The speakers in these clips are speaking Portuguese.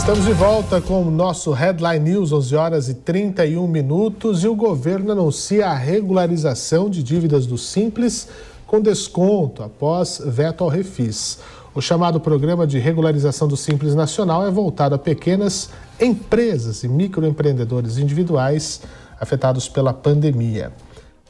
Estamos de volta com o nosso Headline News, 11 horas e 31 minutos, e o governo anuncia a regularização de dívidas do Simples com desconto após veto ao Refis. O chamado Programa de Regularização do Simples Nacional é voltado a pequenas empresas e microempreendedores individuais afetados pela pandemia.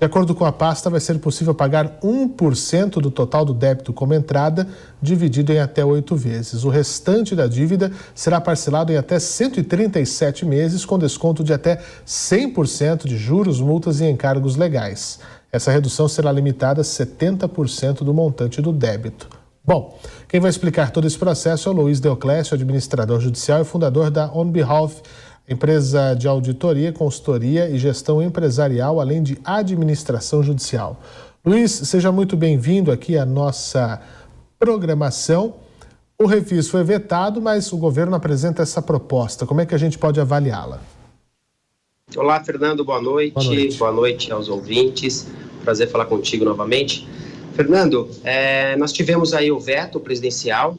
De acordo com a pasta, vai ser possível pagar 1% do total do débito como entrada, dividido em até 8 vezes. O restante da dívida será parcelado em até 137 meses, com desconto de até 100% de juros, multas e encargos legais. Essa redução será limitada a 70% do montante do débito. Bom, quem vai explicar todo esse processo é o Luiz Deoclésio, administrador judicial e fundador da On Behalf, empresa de auditoria, consultoria e gestão empresarial, além de administração judicial. Luiz, seja muito bem-vindo aqui à nossa programação. O Refis foi vetado, mas o governo apresenta essa proposta. Como é que a gente pode avaliá-la? Olá, Fernando, boa noite. Boa noite aos ouvintes. Prazer falar contigo novamente. Fernando, nós tivemos aí o veto presidencial,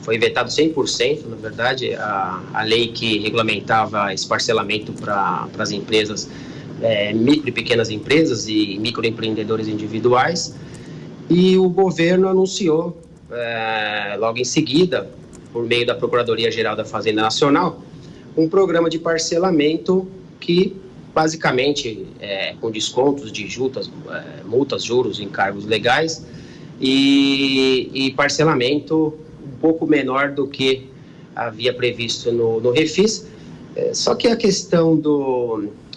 foi vetado 100%, na verdade, a lei que regulamentava esse parcelamento para as empresas, micro e pequenas empresas e microempreendedores individuais, e o governo anunciou, logo em seguida, por meio da Procuradoria-Geral da Fazenda Nacional, um programa de parcelamento que, basicamente, com descontos de multas, juros, encargos legais, e parcelamento um pouco menor do que havia previsto no Refis. Só que a questão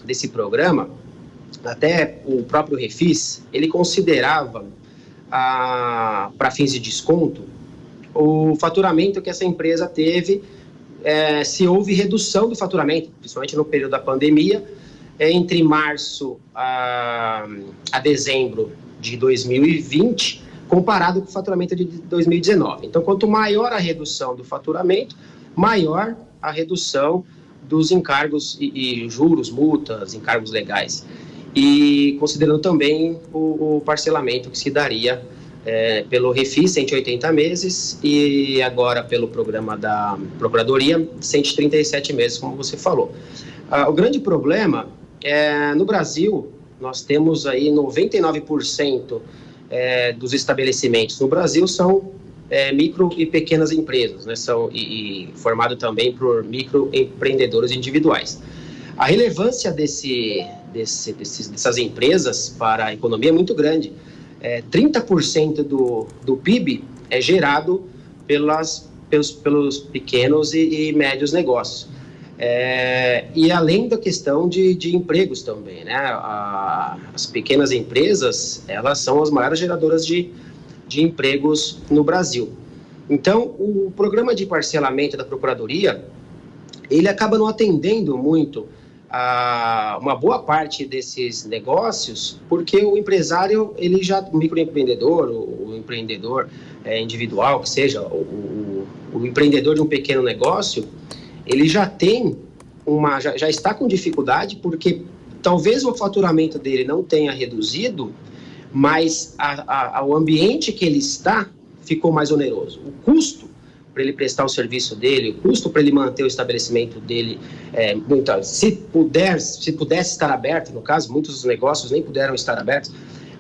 desse programa, até o próprio Refis, ele considerava, para fins de desconto, o faturamento que essa empresa teve, se houve redução do faturamento, principalmente no período da pandemia, entre março a dezembro de 2020, comparado com o faturamento de 2019. Então, quanto maior a redução do faturamento, maior a redução dos encargos e juros, multas, encargos legais. E considerando também o parcelamento que se daria pelo Refis, 180 meses, e agora pelo programa da Procuradoria, 137 meses, como você falou. O grande problema no Brasil, nós temos aí 99% dos estabelecimentos no Brasil são micro e pequenas empresas, né? São formado também por microempreendedores individuais. A relevância dessas empresas para a economia é muito grande. 30% do PIB é gerado pelos pequenos e médios negócios. E além da questão de empregos também, né? As pequenas empresas, elas são as maiores geradoras de empregos no Brasil. Então, o programa de parcelamento da Procuradoria, ele acaba não atendendo muito a uma boa parte desses negócios, porque o empresário, o microempreendedor, o empreendedor individual, que seja, o empreendedor de um pequeno negócio, ele já tem já está com dificuldade, porque talvez o faturamento dele não tenha reduzido, mas o ambiente que ele está ficou mais oneroso. O custo para ele prestar o serviço dele, o custo para ele manter o estabelecimento dele, se pudesse estar aberto, no caso, muitos dos negócios nem puderam estar abertos,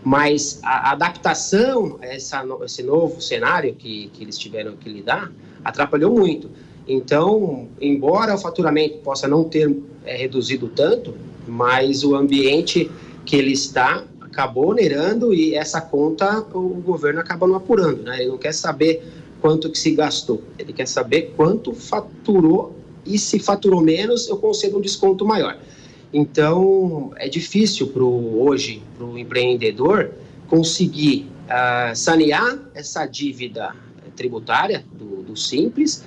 mas a adaptação a esse novo cenário que eles tiveram que lidar atrapalhou muito. Então, embora o faturamento possa não ter reduzido tanto, mas o ambiente que ele está acabou onerando, e essa conta o governo acaba não apurando, né? Ele não quer saber quanto que se gastou, ele quer saber quanto faturou, e se faturou menos, eu concedo um desconto maior. Então, é difícil hoje para o empreendedor conseguir sanear essa dívida tributária do Simples.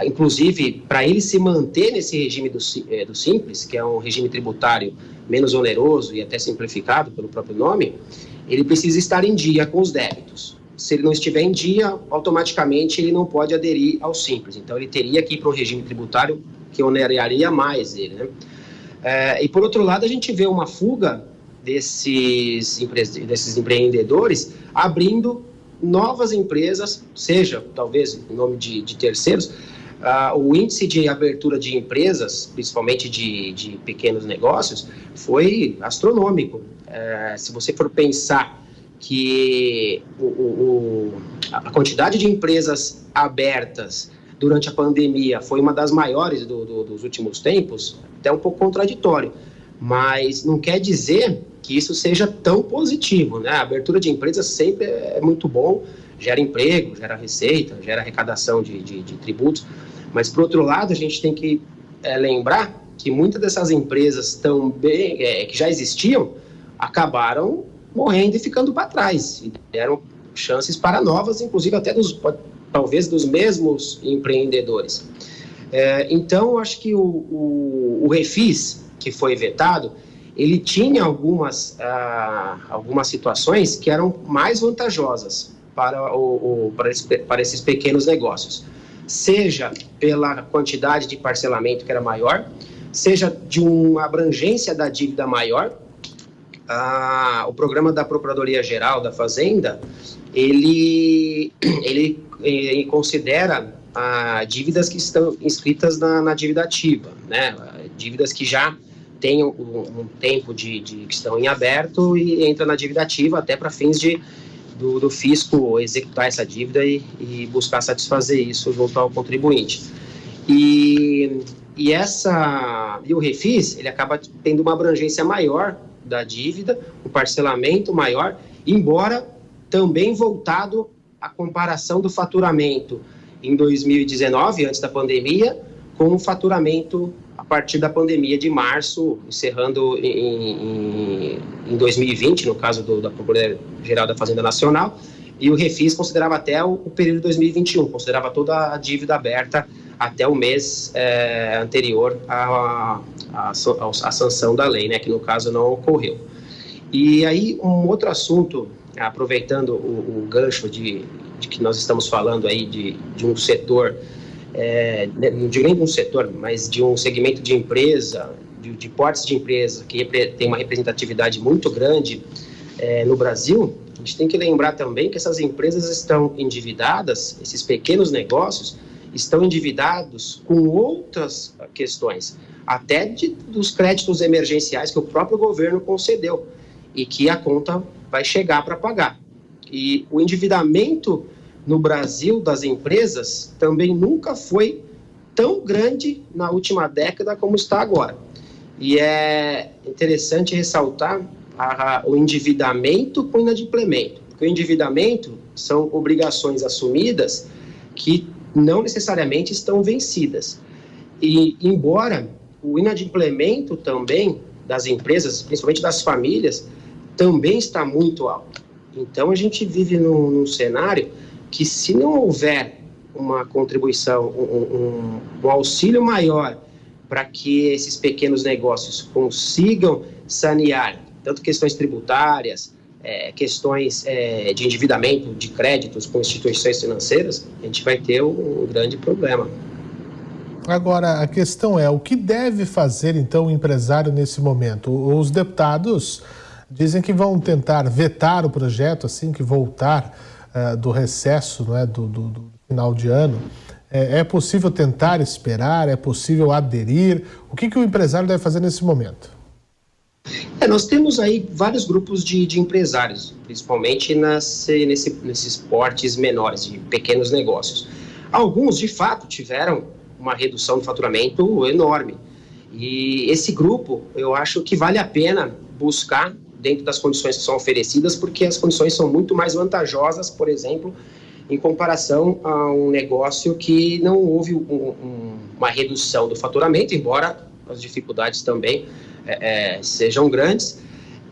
Inclusive, para ele se manter nesse regime do Simples, que é um regime tributário menos oneroso e até simplificado pelo próprio nome, ele precisa estar em dia com os débitos. Se ele não estiver em dia, automaticamente ele não pode aderir ao Simples. Então, ele teria que ir para um regime tributário que oneraria mais ele, né? E, por outro lado, a gente vê uma fuga desses empreendedores abrindo novas empresas, seja talvez em nome de terceiros, o índice de abertura de empresas, principalmente de pequenos negócios, foi astronômico. Se você for pensar que a quantidade de empresas abertas durante a pandemia foi uma das maiores dos últimos tempos, até um pouco contraditório, mas não quer dizer que isso seja tão positivo, né? A abertura de empresas sempre é muito bom, gera emprego, gera receita, gera arrecadação de tributos, mas, por outro lado, a gente tem que lembrar que muitas dessas empresas também, que já existiam, acabaram morrendo e ficando para trás, e deram chances para novas, inclusive até talvez dos mesmos empreendedores. Então, eu acho que o Refis, que foi vetado, ele tinha algumas situações que eram mais vantajosas para esses pequenos negócios, seja pela quantidade de parcelamento que era maior, seja de uma abrangência da dívida maior. O programa da Procuradoria-Geral da Fazenda, ele considera dívidas que estão inscritas na dívida ativa, né? Dívidas que já têm um tempo que estão em aberto e entra na dívida ativa até para fins do fisco executar essa dívida e buscar satisfazer isso junto ao contribuinte. E o Refis, ele acaba tendo uma abrangência maior da dívida, um parcelamento maior, embora também voltado à comparação do faturamento em 2019, antes da pandemia, com o faturamento a partir da pandemia de março, encerrando em 2020, no caso da Procuradoria-Geral da Fazenda Nacional, e o Refis considerava até o período de 2021, considerava toda a dívida aberta até o mês anterior à sanção da lei, né, que no caso não ocorreu. E aí, um outro assunto, aproveitando o gancho de que nós estamos falando aí de um setor, não digo nem de um setor, mas de um segmento de empresa, de portes de empresa, que tem uma representatividade muito grande no Brasil. A gente tem que lembrar também que essas empresas estão endividadas, esses pequenos negócios estão endividados com outras questões, até dos créditos emergenciais que o próprio governo concedeu e que a conta vai chegar para pagar. E o endividamento no Brasil das empresas também nunca foi tão grande na última década como está agora. E é interessante ressaltar o endividamento com o inadimplemento, porque o endividamento são obrigações assumidas que não necessariamente estão vencidas. E, embora o inadimplemento também das empresas, principalmente das famílias, também está muito alto. Então, a gente vive num cenário que, se não houver uma contribuição, um auxílio maior para que esses pequenos negócios consigam sanear tanto questões tributárias, questões de endividamento de créditos com instituições financeiras, a gente vai ter um grande problema. Agora, a questão é, o que deve fazer, então, o empresário nesse momento? Os deputados dizem que vão tentar vetar o projeto assim que voltar do recesso, não é, do final de ano. É possível tentar esperar? É possível aderir? O que o empresário deve fazer nesse momento? Nós temos aí vários grupos de empresários, principalmente nesses portes menores, de pequenos negócios. Alguns, de fato, tiveram uma redução do faturamento enorme. E esse grupo, eu acho que vale a pena buscar dentro das condições que são oferecidas, porque as condições são muito mais vantajosas, por exemplo, em comparação a um negócio que não houve uma redução do faturamento, embora as dificuldades também sejam grandes.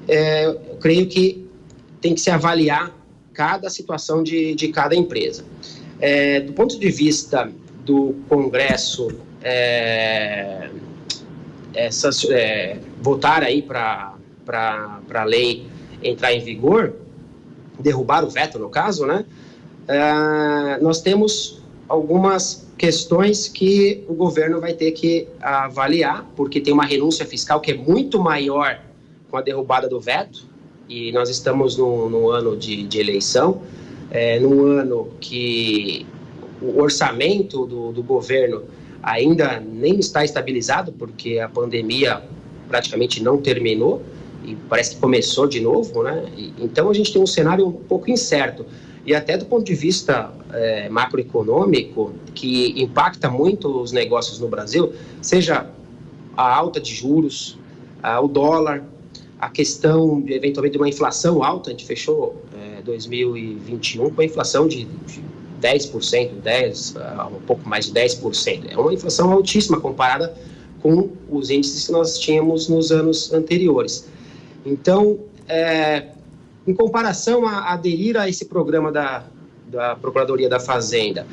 Eu creio que tem que se avaliar cada situação de cada empresa. Do ponto de vista do Congresso, votar aí para a lei entrar em vigor, derrubar o veto no caso, né? Nós temos algumas questões que o governo vai ter que avaliar, porque tem uma renúncia fiscal que é muito maior com a derrubada do veto, e nós estamos no ano de eleição, num ano que o orçamento do governo ainda nem está estabilizado, porque a pandemia praticamente não terminou e parece que começou de novo, né? Então a gente tem um cenário um pouco incerto. E até do ponto de vista macroeconômico, que impacta muito os negócios no Brasil, seja a alta de juros, o dólar, a questão, eventualmente, de uma inflação alta. A gente fechou 2021 com uma inflação de 10%, um pouco mais de 10%. É uma inflação altíssima comparada com os índices que nós tínhamos nos anos anteriores. Então, em comparação a aderir a esse programa da Procuradoria da Fazenda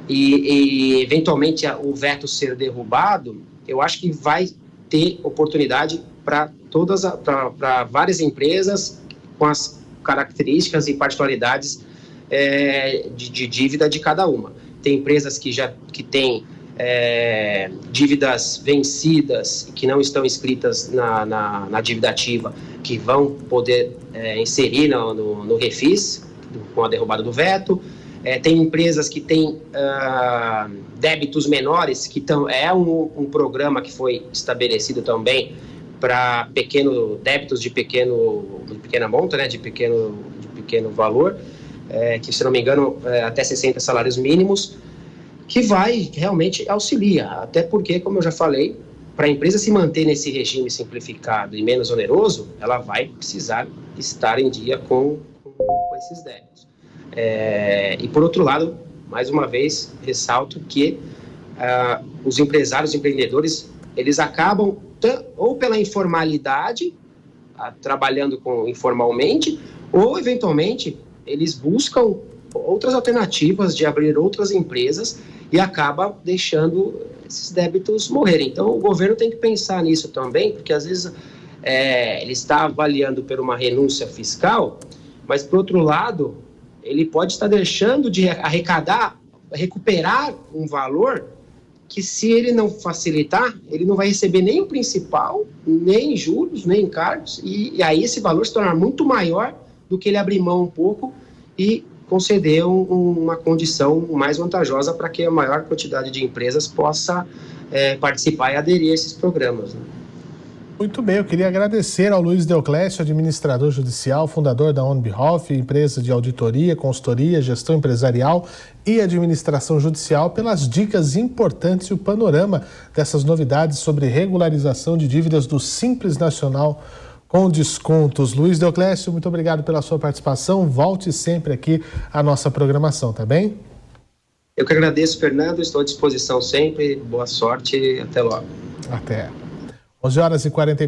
e eventualmente o veto ser derrubado, eu acho que vai ter oportunidade para várias empresas com as características e particularidades de dívida de cada uma. Tem empresas que têm dívidas vencidas que não estão inscritas na dívida ativa, que vão poder inserir no refis com a derrubada do veto. Tem empresas que têm débitos menores, que um programa que foi estabelecido também para débitos de pequena monta, né, de pequeno valor, que, se não me engano, até 60 salários mínimos, que vai realmente auxiliar. Até porque, como eu já falei, para a empresa se manter nesse regime simplificado e menos oneroso, ela vai precisar estar em dia com esses débitos. E, por outro lado, mais uma vez, ressalto que os empresários, empreendedores, eles acabam ou pela informalidade, trabalhando informalmente, ou, eventualmente, eles buscam outras alternativas de abrir outras empresas e acaba deixando esses débitos morrerem. Então, o governo tem que pensar nisso também, porque, às vezes, ele está avaliando por uma renúncia fiscal, mas, por outro lado, ele pode estar deixando de recuperar um valor que, se ele não facilitar, ele não vai receber nem o principal, nem juros, nem encargos, e aí esse valor se tornar muito maior do que ele abrir mão um pouco e conceder uma condição mais vantajosa para que a maior quantidade de empresas possa participar e aderir a esses programas, né? Muito bem, eu queria agradecer ao Luiz Deoclésio, administrador judicial, fundador da On Behalf, empresa de auditoria, consultoria, gestão empresarial e administração judicial, pelas dicas importantes e o panorama dessas novidades sobre regularização de dívidas do Simples Nacional com descontos. Luiz Deoclésio, muito obrigado pela sua participação. Volte sempre aqui à nossa programação, tá bem? Eu que agradeço, Fernando. Estou à disposição sempre. Boa sorte e até logo. Até. 11h40.